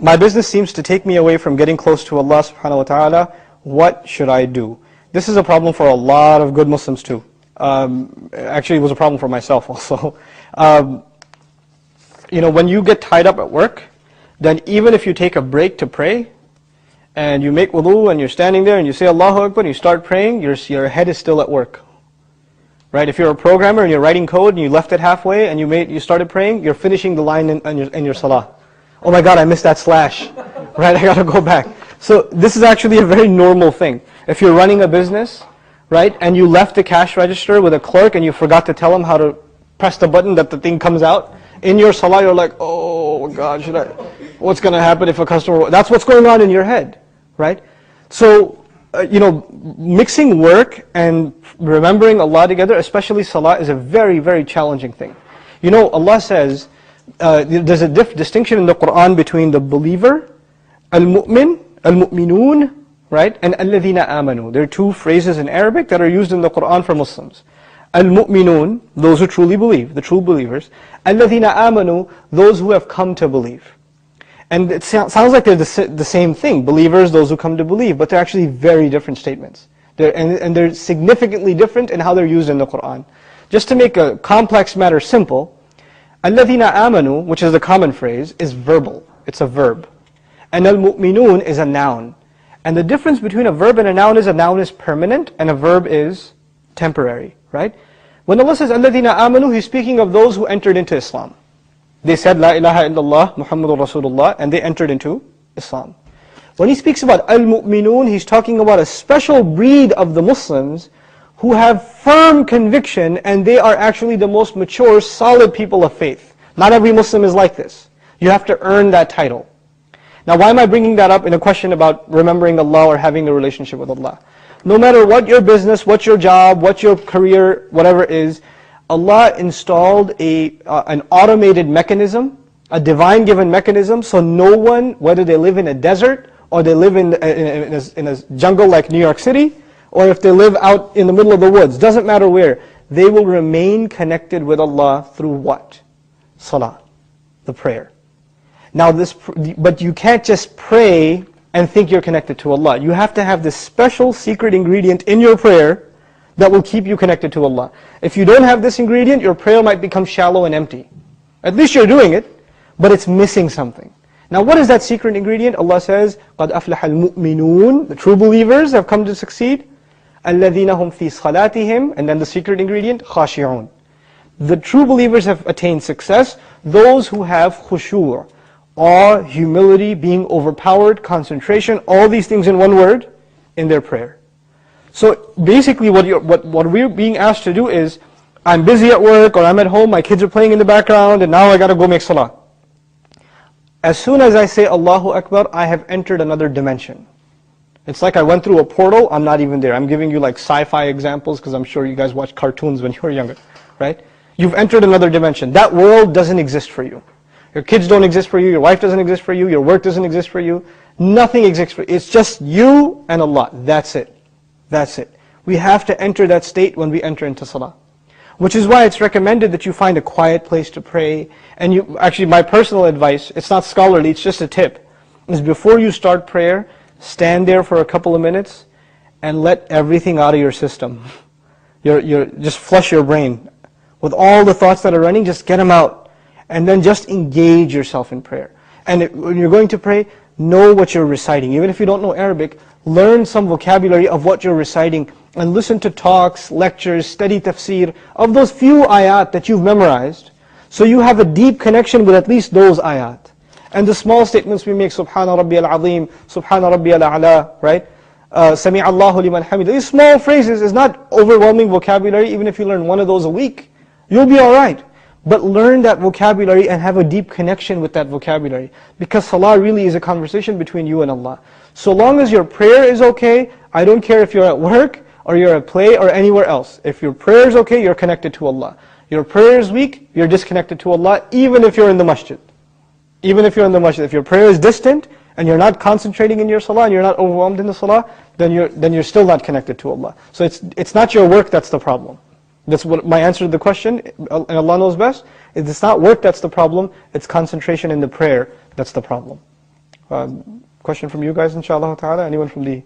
my business seems to take me away from getting close to Allah subhanahu wa ta'ala. What should I do? This is a problem for a lot of good Muslims too. Actually, it was a problem for myself also. When you get tied up at work, then even if you take a break to pray, and you make wudu and you're standing there and you say Allahu Akbar and you start praying, your head is still at work. Right? If you're a programmer and you're writing code and you left it halfway and you started praying, you're finishing the line in your salah. Oh my God, I missed that slash. Right? I gotta go back. So this is actually a very normal thing. If you're running a business, right, and you left the cash register with a clerk and you forgot to tell him how to press the button that the thing comes out, in your salah you're like, oh God, what's going to happen if a customer... That's what's going on in your head, right? So, mixing work and remembering Allah together, especially salah, is a very, very challenging thing. Allah says, there's a distinction in the Qur'an between the believer, al-mu'min, al-mu'minun, right, and alladhina amanu. There are two phrases in Arabic that are used in the Qur'an for Muslims. Al-mu'minun, those who truly believe, the true believers. Alladhina amanu, those who have come to believe. And it sounds like they're the same thing, believers, those who come to believe, but they're actually very different statements. They're significantly different in how they're used in the Qur'an. Just to make a complex matter simple, alladhina amanu, which is the common phrase, is verbal. It's a verb. And al-mu'minun is a noun. And the difference between a verb and a noun is permanent and a verb is temporary, right? When Allah says alladhina amanu, He's speaking of those who entered into Islam. They said La ilaha illallah Muhammadur Rasulullah and they entered into Islam. When He speaks about al-mu'minun, He's talking about a special breed of the Muslims who have firm conviction and they are actually the most mature, solid people of faith. Not every Muslim is like this. You have to earn that title. Now why am I bringing that up in a question about remembering Allah or having a relationship with Allah? No matter what your business, what your job, what your career, whatever is, Allah installed an automated mechanism, a divine given mechanism, so no one, whether they live in a desert or they live in a jungle like New York City, or if they live out in the middle of the woods, doesn't matter where, they will remain connected with Allah through what? Salah, the prayer. Now but you can't just pray and think you're connected to Allah. You have to have this special secret ingredient in your prayer that will keep you connected to Allah. If you don't have this ingredient, your prayer might become shallow and empty. At least you're doing it, but it's missing something. Now what is that secret ingredient? Allah says, قَدْ أَفْلَحَ الْمُؤْمِنُونَ, the true believers have come to succeed. الَّذِينَ هُمْ فِي صَلَاتِهِمْ, and then the secret ingredient, خَاشِعُونَ. The true believers have attained success, those who have khushu', awe, humility, being overpowered, concentration, all these things in one word, in their prayer. So basically what we're being asked to do is, I'm busy at work or I'm at home, my kids are playing in the background and now I gotta go make salah. As soon as I say Allahu Akbar, I have entered another dimension. It's like I went through a portal, I'm not even there. I'm giving you like sci-fi examples because I'm sure you guys watched cartoons when you were younger, right? You've entered another dimension. That world doesn't exist for you. Your kids don't exist for you, your wife doesn't exist for you, your work doesn't exist for you. Nothing exists for you. It's just you and Allah. That's it. That's it. We have to enter that state when we enter into salah. Which is why it's recommended that you find a quiet place to pray. And actually my personal advice, it's not scholarly, it's just a tip, is before you start prayer, stand there for a couple of minutes and let everything out of your system. Just flush your brain. With all the thoughts that are running, just get them out. And then just engage yourself in prayer. And when you're going to pray, know what you're reciting. Even if you don't know Arabic, learn some vocabulary of what you're reciting. And listen to talks, lectures, study tafsir of those few ayat that you've memorized. So you have a deep connection with at least those ayat. And the small statements we make, Subhana Rabbi al-Azim, Subhana Rabbi al-A'la, right? Sami Allahu liman hamid. These small phrases is not overwhelming vocabulary. Even if you learn one of those a week, you'll be alright. But learn that vocabulary and have a deep connection with that vocabulary. Because salah really is a conversation between you and Allah. So long as your prayer is okay, I don't care if you're at work or you're at play or anywhere else. If your prayer is okay, you're connected to Allah. Your prayer is weak, you're disconnected to Allah, even if you're in the masjid. Even if you're in the masjid. If your prayer is distant and you're not concentrating in your salah and you're not overwhelmed in the salah, then you're still not connected to Allah. So it's not your work that's the problem. That's what my answer to the question, and Allah knows best. It's not work that's the problem, it's concentration in the prayer that's the problem. Question from you guys, inshallah ta'ala. Anyone from the